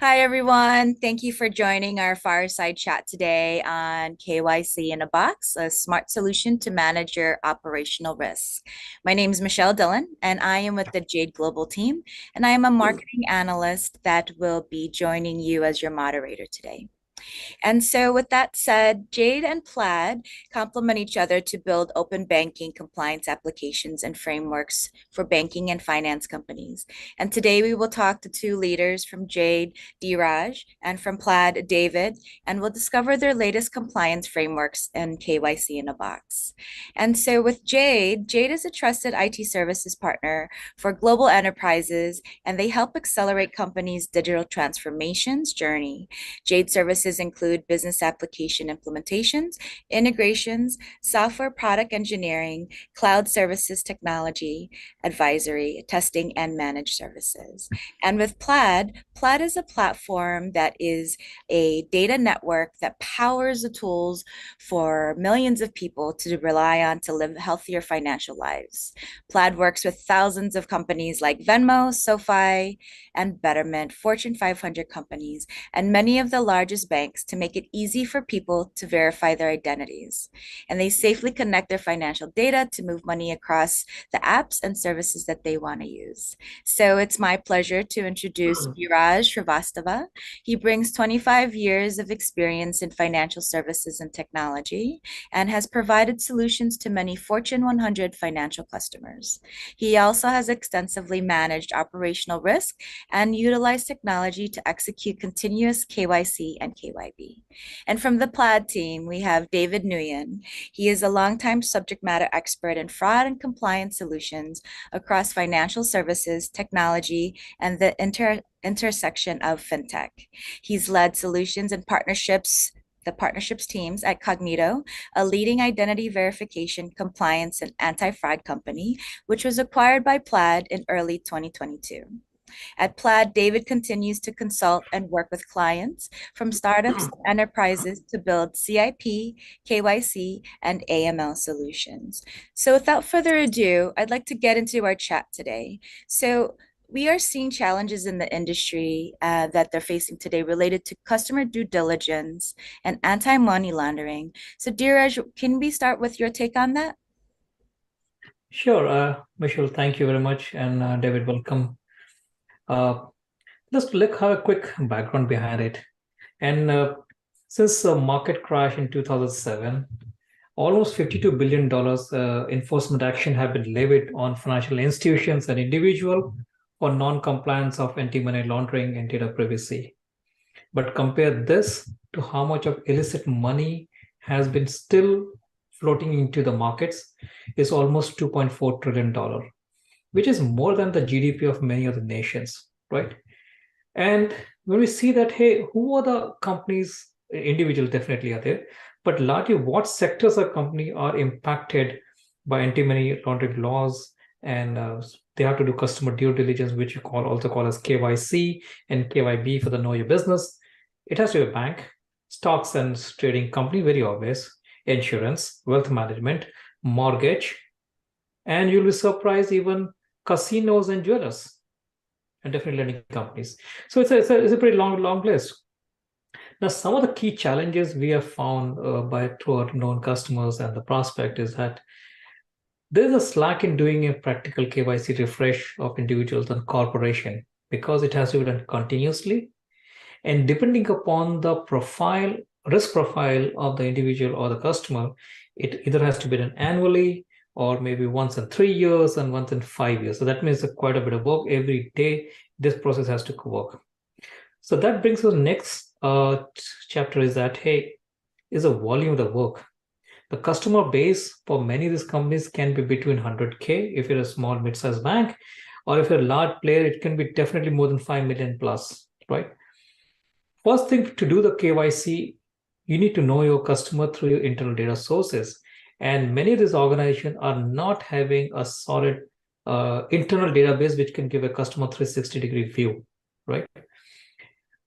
Hi, everyone. Thank you for joining our Fireside chat today on KYC-In-a-Box, a smart solution to manage your operational risks. My name is Michelle Dillon, and I am with the Jade Global team, and I am a marketing analyst that will be joining you as your moderator today. And so, with that said, Jade and Plaid complement each other to build open banking compliance applications and frameworks for banking and finance companies. And today we will talk to two leaders from Jade, Diraj, and from Plaid, David, and we'll discover their latest compliance frameworks and KYC in a box. And so, with Jade, Jade is a trusted IT services partner for global enterprises, and they help accelerate companies' digital transformations journey. Jade services include business application implementations, integrations, software product engineering, cloud services technology, advisory, testing, and managed services. And with Plaid, Plaid is a platform that is a data network that powers the tools for millions of people to rely on to live healthier financial lives. Plaid works with thousands of companies like Venmo, SoFi, and Betterment, Fortune 500 companies, and many of the largest banks to make it easy for people to verify their identities. And they safely connect their financial data to move money across the apps and services that they want to use. So it's my pleasure to introduce Biraj Srivastava. He brings 25 years of experience in financial services and technology and has provided solutions to many Fortune 100 financial customers. He also has extensively managed operational risk and utilized technology to execute continuous KYC and KYB. And from the Plaid team, we have David Nguyen. He is a longtime subject matter expert in fraud and compliance solutions across financial services, technology, and the intersection of fintech. He's led solutions and partnerships the partnerships teams at Cognito, a leading identity verification, compliance, and anti-fraud company, which was acquired by Plaid in early 2022. At Plaid, David continues to consult and work with clients from startups to enterprises to build CIP, KYC, and AML solutions. So without further ado, I'd like to get into our chat today. So we are seeing challenges in the industry that they're facing today related to customer due diligence and anti-money laundering. So Dheeraj, can we start with your take on that? Sure, Michelle, thank you very much. And David, welcome. Uh, just look have a quick background behind it. And since the market crash in 2007, almost $52 billion enforcement action have been levied on financial institutions and individuals for non-compliance of anti-money laundering and data privacy. But compare this to how much of illicit money has been still floating into the markets is almost $2.4 trillion, which is more than the GDP of many other nations, right? And when we see that, hey, who are the companies, individuals definitely are there, but largely what sectors of company are impacted by anti-money laundering laws, and they have to do customer due diligence, which you also call as KYC and KYB for the know your business. It has to be a bank, stocks and trading company, very obvious, insurance, wealth management, mortgage, and you'll be surprised even casinos and jewelers and definitely lending companies. So it's a pretty long list. Now, some of the key challenges we have found through our known customers and the prospect is that there's a slack in doing a practical KYC refresh of individuals and corporation because it has to be done continuously. And depending upon the risk profile of the individual or the customer, it either has to be done annually or maybe once in 3 years and once in 5 years. So that means quite a bit of work every day. This process has to work. So that brings us next chapter is that, hey, is the volume of the work. The customer base for many of these companies can be between 100K if you're a small mid-sized bank, or if you're a large player, it can be definitely more than 5 million plus, right? First thing to do the KYC, you need to know your customer through your internal data sources. And many of these organizations are not having a solid internal database which can give a customer 360-degree view, right?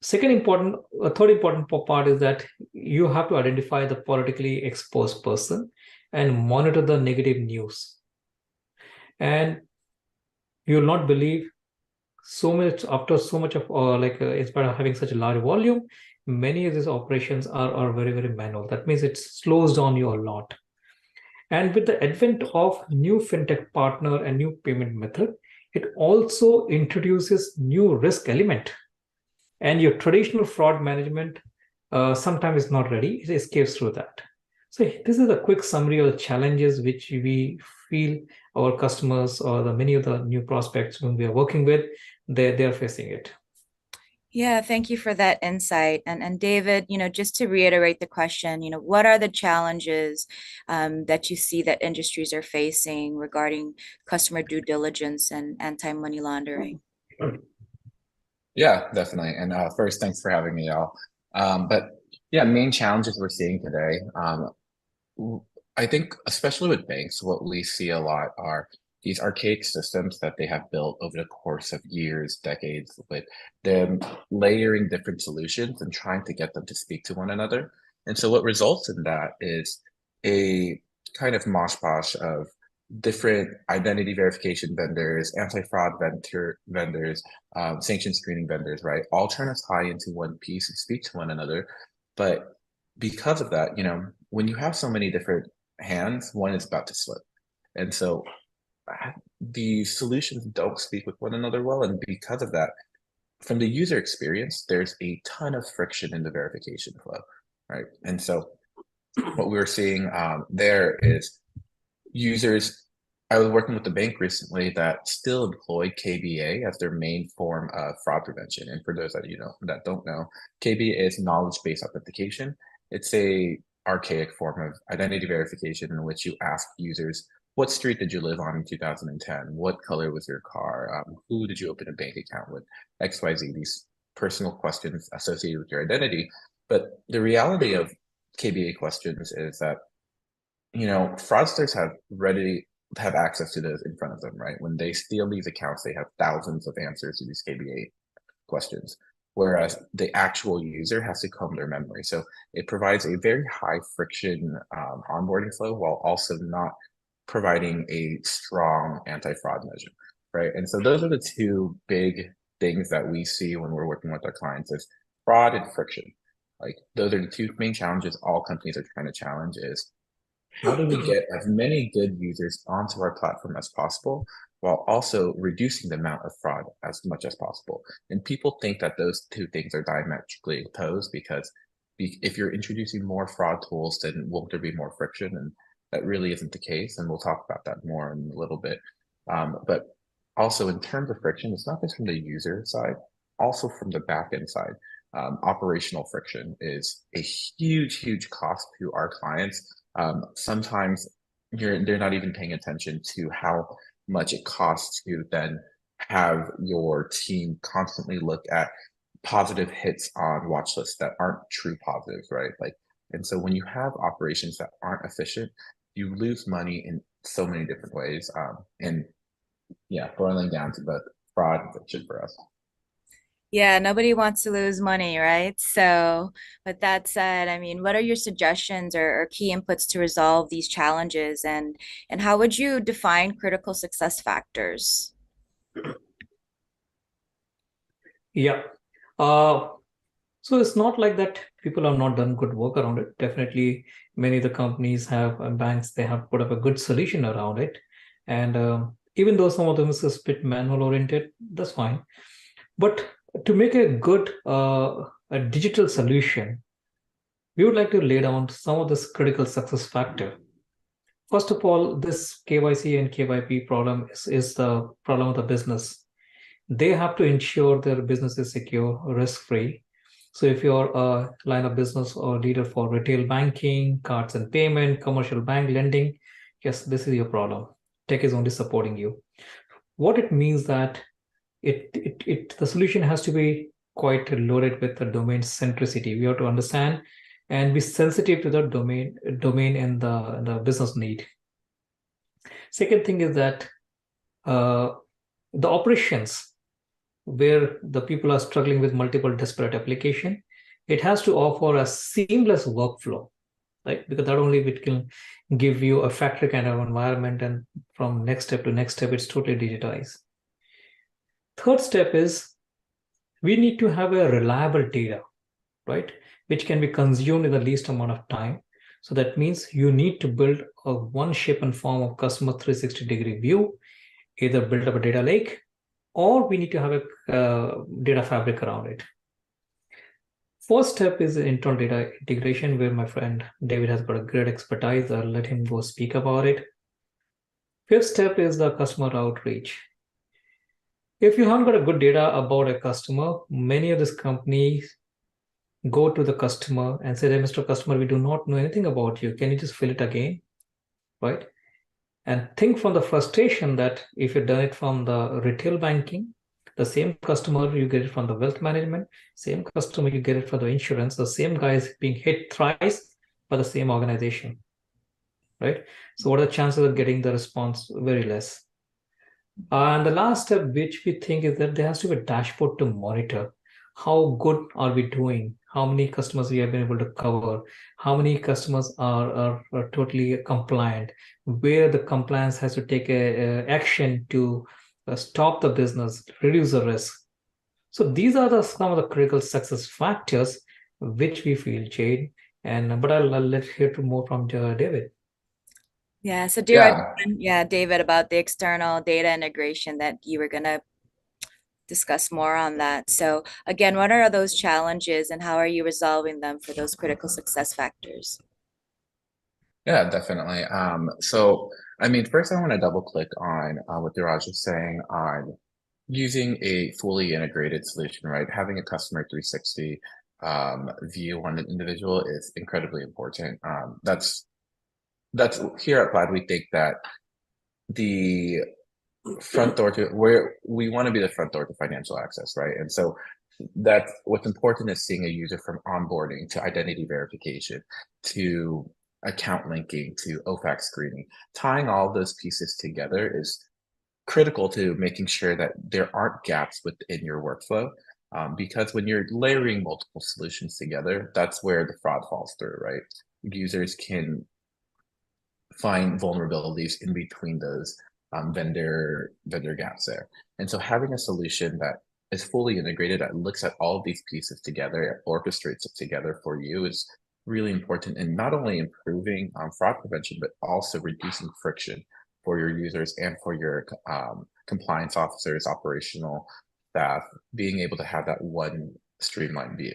Third important part is that you have to identify the politically exposed person and monitor the negative news. And you'll not believe so much after so much of in spite of having such a large volume, many of these operations are very, very manual. That means it slows down you a lot. And with the advent of new fintech partner and new payment method, it also introduces new risk element. And your traditional fraud management sometimes is not ready. It escapes through that. So this is a quick summary of the challenges which we feel our customers or the many of the new prospects whom we are working with, they are facing it. Yeah, thank you for that insight. And David, just to reiterate the question, what are the challenges that you see that industries are facing regarding customer due diligence and anti-money laundering? Yeah, definitely. And first, thanks for having me, y'all. But yeah, main challenges we're seeing today. I think, especially with banks, what we see a lot are these archaic systems that they have built over the course of years, decades, with them layering different solutions and trying to get them to speak to one another. And so, what results in that is a kind of mosh posh of different identity verification vendors, anti-fraud vendors, sanction screening vendors, right? All trying to tie into one piece and speak to one another. But because of that, when you have so many different hands, one is about to slip. And so the solutions don't speak with one another well. And because of that, from the user experience, there's a ton of friction in the verification flow, right? And so what we were seeing there is users. I was working with a bank recently that still employed KBA as their main form of fraud prevention. And for those that that don't know, KBA is knowledge-based authentication. It's a archaic form of identity verification in which you ask users, what street did you live on in 2010? What color was your car? Who did you open a bank account with? XYZ, these personal questions associated with your identity. But the reality of KBA questions is that fraudsters have access to those in front of them, right? When they steal these accounts, they have thousands of answers to these KBA questions, whereas the actual user has to comb their memory. So it provides a very high friction onboarding flow while also not providing a strong anti-fraud measure, right? And so those are the two big things that we see when we're working with our clients is fraud and friction. Like those are the two main challenges all companies are trying to challenge is how do we get as many good users onto our platform as possible while also reducing the amount of fraud as much as possible? And people think that those two things are diametrically opposed because if you're introducing more fraud tools, then won't there be more friction? And that really isn't the case. And we'll talk about that more in a little bit. But also in terms of friction, it's not just from the user side, also from the backend side. Operational friction is a huge, huge cost to our clients. Sometimes they're not even paying attention to how much it costs to then have your team constantly look at positive hits on watch lists that aren't true positives, right? And so when you have operations that aren't efficient, you lose money in so many different ways. And yeah, boiling down to both fraud and friction for us. Yeah, nobody wants to lose money, right? So, with that said, I mean, what are your suggestions or key inputs to resolve these challenges, and how would you define critical success factors? Yeah. So it's not like that people have not done good work around it. Definitely, many of the companies have banks, they have put up a good solution around it. And even though some of them is a bit manual oriented, that's fine. But to make a good a digital solution, we would like to lay down some of this critical success factor. First of all, this KYC and KYP problem is the problem of the business. They have to ensure their business is secure, risk-free. So if you're a line of business or leader for retail banking, cards and payment, commercial bank lending, yes, this is your problem. Tech is only supporting you. What it means that the solution has to be quite loaded with the domain centricity. We have to understand and be sensitive to the domain and the business need. Second thing is that uh, the operations where the people are struggling with multiple disparate application, it has to offer a seamless workflow, right? Because not only it can give you a factory kind of environment and from next step to next step, it's totally digitized. Third step is we need to have a reliable data, right? Which can be consumed in the least amount of time. So that means you need to build a one shape and form of customer 360-degree view, either build up a data lake, or we need to have a data fabric around it. First step is internal data integration, where my friend David has got a great expertise. I'll let him go speak about it. Fifth step is the customer outreach. If you haven't got a good data about a customer, many of these companies go to the customer and say, hey, Mr. Customer, we do not know anything about you. Can you just fill it again? Right? And think from the frustration that if you've done it from the retail banking, the same customer you get it from the wealth management, same customer you get it for the insurance, the same guy is being hit thrice by the same organization. Right? So what are the chances of getting the response? Very less. And the last step, which we think, is that there has to be a dashboard to monitor how good are we doing, how many customers we have been able to cover, how many customers are totally compliant, where the compliance has to take a action to stop the business, reduce the risk. So these are some of the critical success factors which we feel, Jade. And but I'll let hear to more from David. Yeah, so do you Yeah, understand, yeah, David, about the external data integration that you were going to discuss more on that. So again, what are those challenges and how are you resolving them for those critical success factors? yeah, definitely. So I mean, first I want to double click on what Diraj was saying on using a fully integrated solution, right? Having a customer 360 view on an individual is incredibly important. That's here at Plaid, we think that the front door to where we want to be the front door to financial access, right? And so that's what's important is seeing a user from onboarding to identity verification to account linking to OFAC screening. Tying all those pieces together is critical to making sure that there aren't gaps within your workflow. Because when you're layering multiple solutions together, that's where the fraud falls through, right? Users can find vulnerabilities in between those vendor gaps there. And so having a solution that is fully integrated, that looks at all of these pieces together, orchestrates it together for you, is really important in not only improving fraud prevention, but also reducing friction for your users and for your compliance officers, operational staff, being able to have that one streamlined view.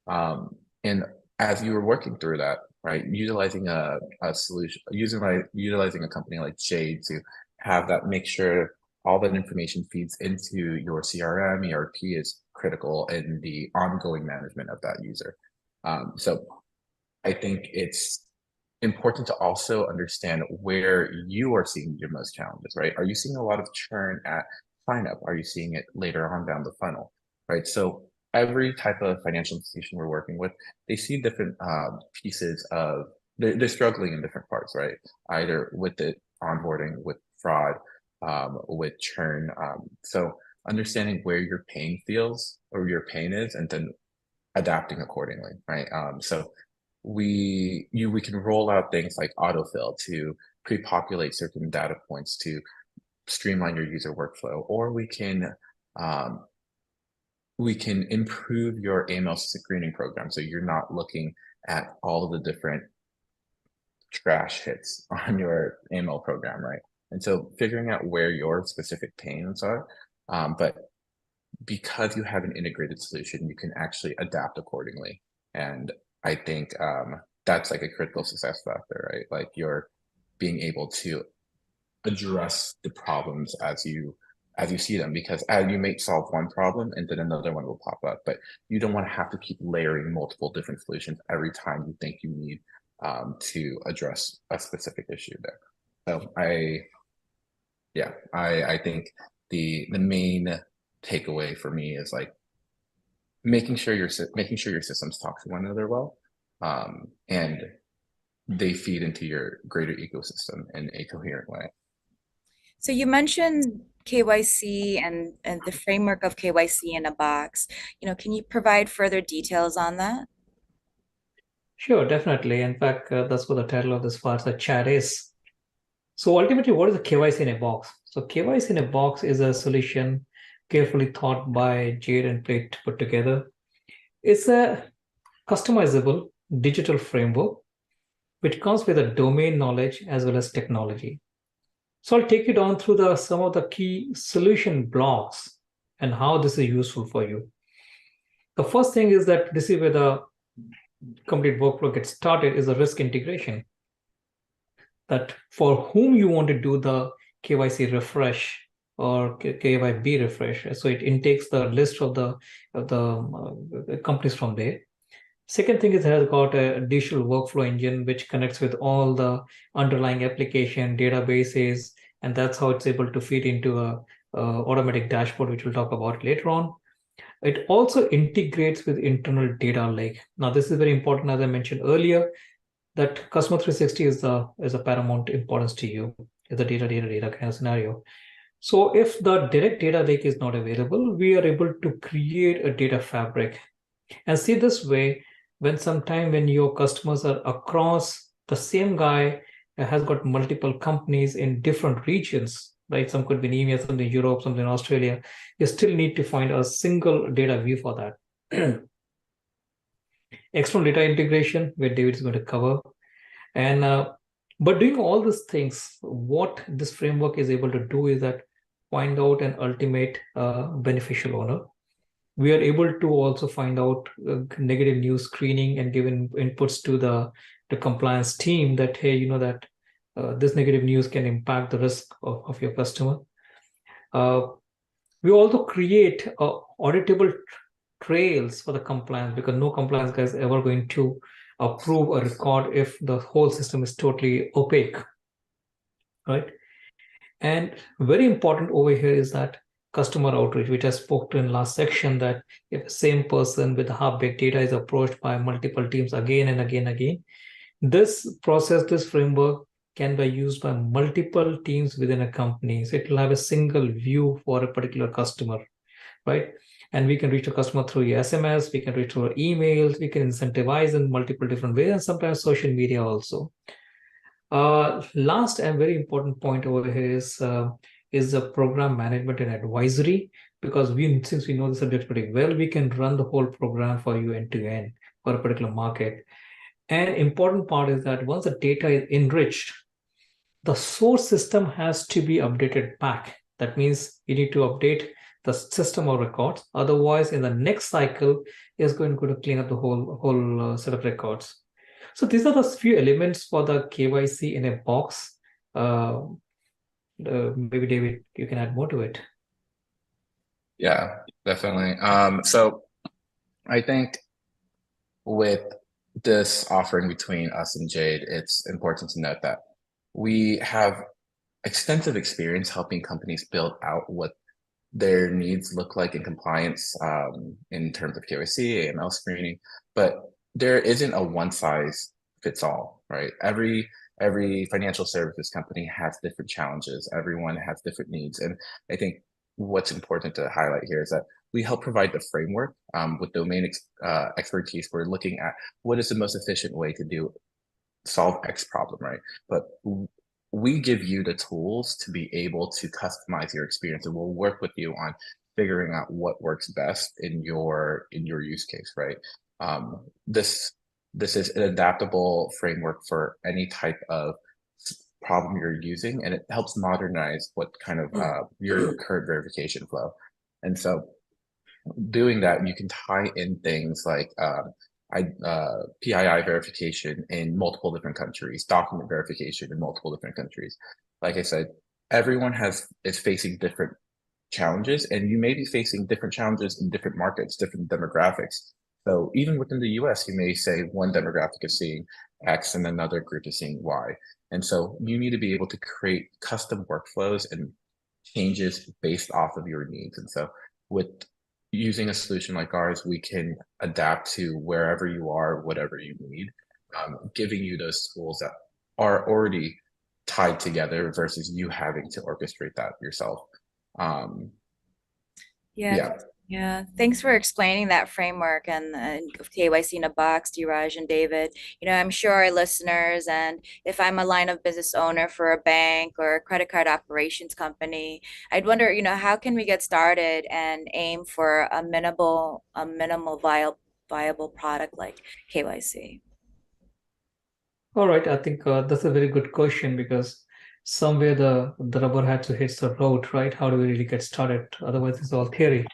And as you were working through that, right, utilizing a solution, utilizing a company like Jade to have that, make sure all that information feeds into your CRM, ERP is critical in the ongoing management of that user. So I think it's important to also understand where you are seeing your most challenges, right? Are you seeing a lot of churn at sign up? Are you seeing it later on down the funnel, right? So every type of financial institution we're working with, they see different pieces of, they're struggling in different parts, right? Either with the onboarding, with fraud, with churn. So understanding where your pain feels or your pain is, and then adapting accordingly, right? So we can roll out things like autofill to pre-populate certain data points to streamline your user workflow, or we can improve your AML screening program so you're not looking at all of the different trash hits on your AML program, right? And so figuring out where your specific pains are, but because you have an integrated solution, you can actually adapt accordingly. And I think that's like a critical success factor, right? Like you're being able to address the problems as you see them, because as you may solve one problem and then another one will pop up, but you don't want to have to keep layering multiple different solutions every time you think you need to address a specific issue there. So I think the main takeaway for me is like making sure your systems talk to one another well, and they feed into your greater ecosystem in a coherent way. So you mentioned KYC and the framework of KYC in a box. Can you provide further details on that? Sure, definitely. In fact, that's what the title of this fireside chat is. So ultimately, what is a KYC in a box? So KYC in a box is a solution carefully thought by Jade and Plaid put together. It's a customizable digital framework which comes with a domain knowledge as well as technology. So I'll take you down through some of the key solution blocks and how this is useful for you. The first thing is that this is where the complete workflow gets started is a risk integration. That for whom you want to do the KYC refresh or KYB refresh. So it intakes the list of the companies from there. Second thing is it has got a digital workflow engine which connects with all the underlying application databases, and that's how it's able to feed into a automatic dashboard, which we'll talk about later on. It also integrates with internal data lake. Now, this is very important, as I mentioned earlier, that customer 360 is a paramount importance to you. It's a data kind of scenario. So if the direct data lake is not available, we are able to create a data fabric. And see this way, when your customers are across the same guy has got multiple companies in different regions, right? Some could be in EMEA, some in Europe, some in Australia. You still need to find a single data view for that. External data integration, where David is going to cover. And but doing all these things, what this framework is able to do is that find out an ultimate beneficial owner. We are able to also find out negative news screening and give inputs to the compliance team that, hey, you know that this negative news can impact the risk of your customer. We also create auditable trails for the compliance, because no compliance guy is ever going to approve a record if the whole system is totally opaque, right? And very important over here is that customer outreach, which I spoke to in last section, that if the same person with half-baked data is approached by multiple teams again and again, this process, this framework can be used by multiple teams within a company. So it will have a single view for a particular customer, right? And we can reach a customer through SMS, we can reach through emails, we can incentivize in multiple different ways, and sometimes social media also. Last and very important point over here is the program management and advisory, because since we know the subject pretty well, we can run the whole program for you end to end for a particular market. And important part is that once the data is enriched, the source system has to be updated back. That means you need to update the system of records. Otherwise, in the next cycle, it's going to clean up the whole set of records. So these are the few elements for the KYC in a box. Maybe David, you can add more to it. Yeah, definitely. So I think with this offering between us and Jade, it's important to note that we have extensive experience helping companies build out what their needs look like in compliance in terms of KYC, AML screening, but there isn't a one size fits all, right? Every financial services company has different challenges. Everyone has different needs. And I think what's important to highlight here is that we help provide the framework with domain expertise. We're looking at what is the most efficient way to solve X problem, right? But we give you the tools to be able to customize your experience, and we'll work with you on figuring out what works best in your use case, right? This is an adaptable framework for any type of problem you're using, and it helps modernize what kind of your current verification flow. And so doing that, you can tie in things like PII verification in multiple different countries, document verification in multiple different countries. Like I said, everyone is facing different challenges, and you may be facing different challenges in different markets, different demographics. So even within the US, you may say one demographic is seeing X and another group is seeing Y. And so you need to be able to create custom workflows and changes based off of your needs. And so with using a solution like ours, we can adapt to wherever you are, whatever you need, giving you those tools that are already tied together versus you having to orchestrate that yourself. Yeah. Yeah, thanks for explaining that framework and KYC in a box, Raj and David. I'm sure our listeners, and if I'm a line of business owner for a bank or a credit card operations company, I'd wonder, how can we get started and aim for a minimal viable product like KYC? All right, I think that's a very good question because somewhere the rubber had to hit the road, right? How do we really get started? Otherwise, it's all theory.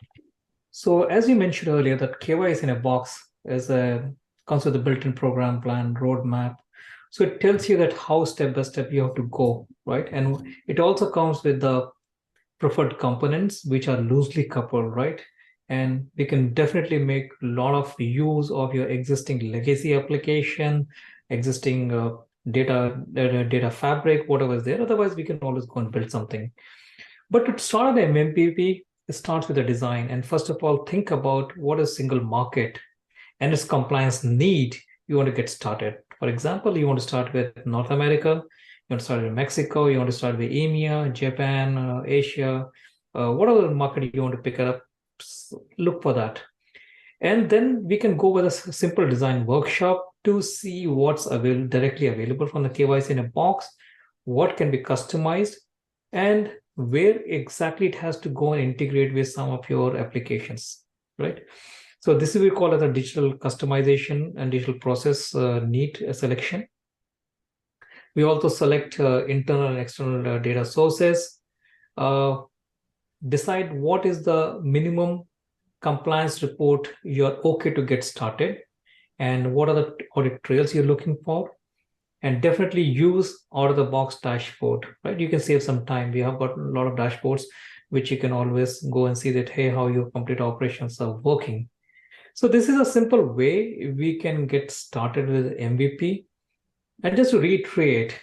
So as you mentioned earlier, that KYC in a box is a comes with a built-in program plan, roadmap. So it tells you that how step by step you have to go, right? And it also comes with the preferred components which are loosely coupled, right? And we can definitely make a lot of use of your existing legacy application, existing data fabric, whatever is there. Otherwise, we can always go and build something. But to start an MVP, it starts with a design. And first of all, think about what is single market and its compliance need you want to get started. For example, you want to start with North America, you want to start with Mexico, you want to start with EMEA, Japan, Asia, whatever market you want to pick up, look for that. And then we can go with a simple design workshop to see what's directly available from the KYC in a box, what can be customized, and where exactly it has to go and integrate with some of your applications, right? So this is we call it a digital customization and digital process need selection. We also select internal and external data sources, uh, decide what is the minimum compliance report you're okay to get started, and what are the audit trails you're looking for, and definitely use out of the box dashboard, right? You can save some time. We have got a lot of dashboards which you can always go and see that, hey, how your complete operations are working. So this is a simple way we can get started with MVP. And just to reiterate,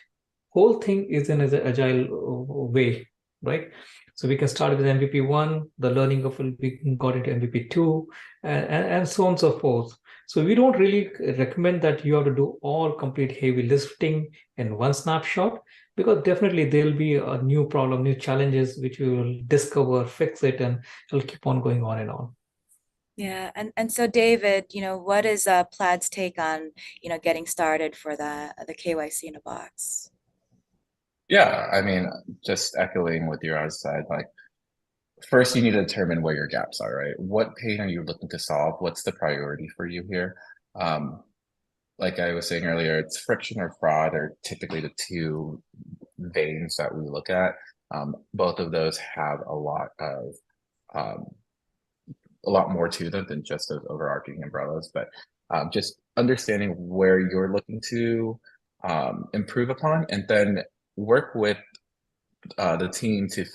whole thing is in an agile way, right? So we can start with MVP one, the learning of we got into MVP two, and so on and so forth. So we don't really recommend that you have to do all complete heavy lifting in one snapshot, because definitely there'll be a new problem, new challenges which we will discover, fix it, and it'll keep on going on and on. Yeah, and so David, what is Plaid's take on, getting started for the KYC in a box? Yeah, I mean, just echoing what your guys said, like first you need to determine where your gaps are, right? What pain are you looking to solve? What's the priority for you here? Um, like I was saying earlier, it's friction or fraud are typically the two veins that we look at. Both of those have um, a lot more to them than just those overarching umbrellas. But just understanding where you're looking to improve upon, and then work with the team to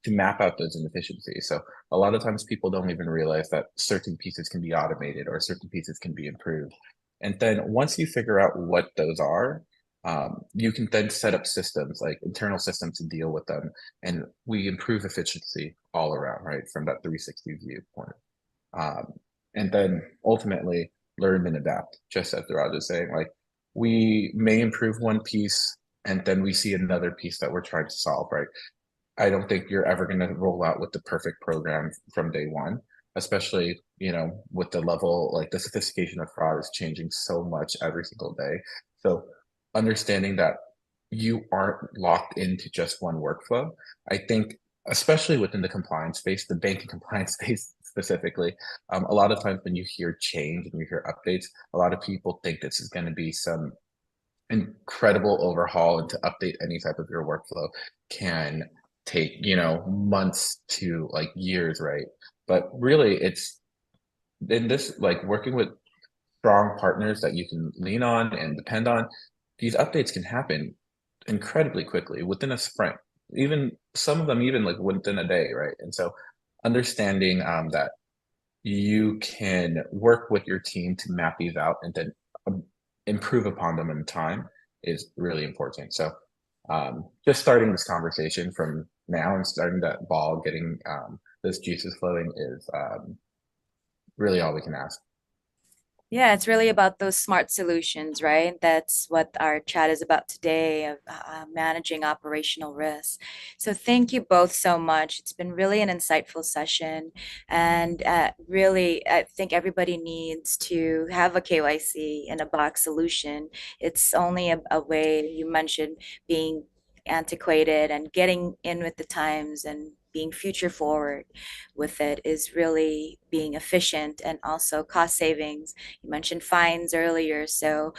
map out those inefficiencies. So a lot of times people don't even realize that certain pieces can be automated or certain pieces can be improved. And then once you figure out what those are, you can then set up systems like internal systems to deal with them. And we improve efficiency all around, right? From that 360 viewpoint. Um, and then ultimately learn and adapt, just as Raj is saying, like we may improve one piece and then we see another piece that we're trying to solve, right? I don't think you're ever going to roll out with the perfect program from day one, especially, with the level, like the sophistication of fraud is changing so much every single day. So understanding that you aren't locked into just one workflow, I think, especially within the compliance space, the banking compliance space specifically, a lot of times when you hear change and you hear updates, a lot of people think this is going to be some incredible overhaul, and to update any type of your workflow can take months to like years, right? But really it's in this, like working with strong partners that you can lean on and depend on, these updates can happen incredibly quickly within a sprint, even some of them even like within a day, right? And so understanding that you can work with your team to map these out and then um, improve upon them in time is really important. So just starting this conversation from now and starting that ball, getting those juices flowing is really all we can ask. Yeah, it's really about those smart solutions, right? That's what our chat is about today of managing operational risks. So thank you both so much. It's been really an insightful session. And really, I think everybody needs to have a KYC in a box solution. It's only a way you mentioned being antiquated and getting in with the times and being future forward with it is really being efficient and also cost savings. You mentioned fines earlier, so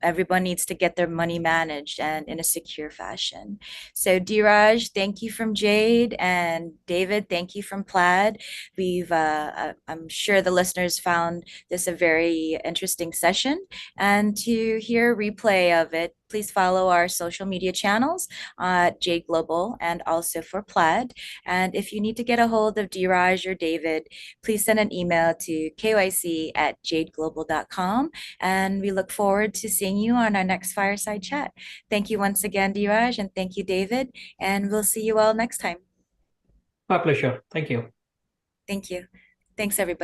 everyone needs to get their money managed and in a secure fashion. So Diraj, thank you from Jade, and David, thank you from Plaid. I'm sure the listeners found this a very interesting session, and to hear a replay of it, please follow our social media channels Jade Global and also for Plaid. And if you need to get a hold of Diraj or David, please send an email to kyc@jadeglobal.com. And we look forward to seeing you on our next Fireside Chat. Thank you once again, Diraj, and thank you, David. And we'll see you all next time. My pleasure. Thank you. Thank you. Thanks, everybody.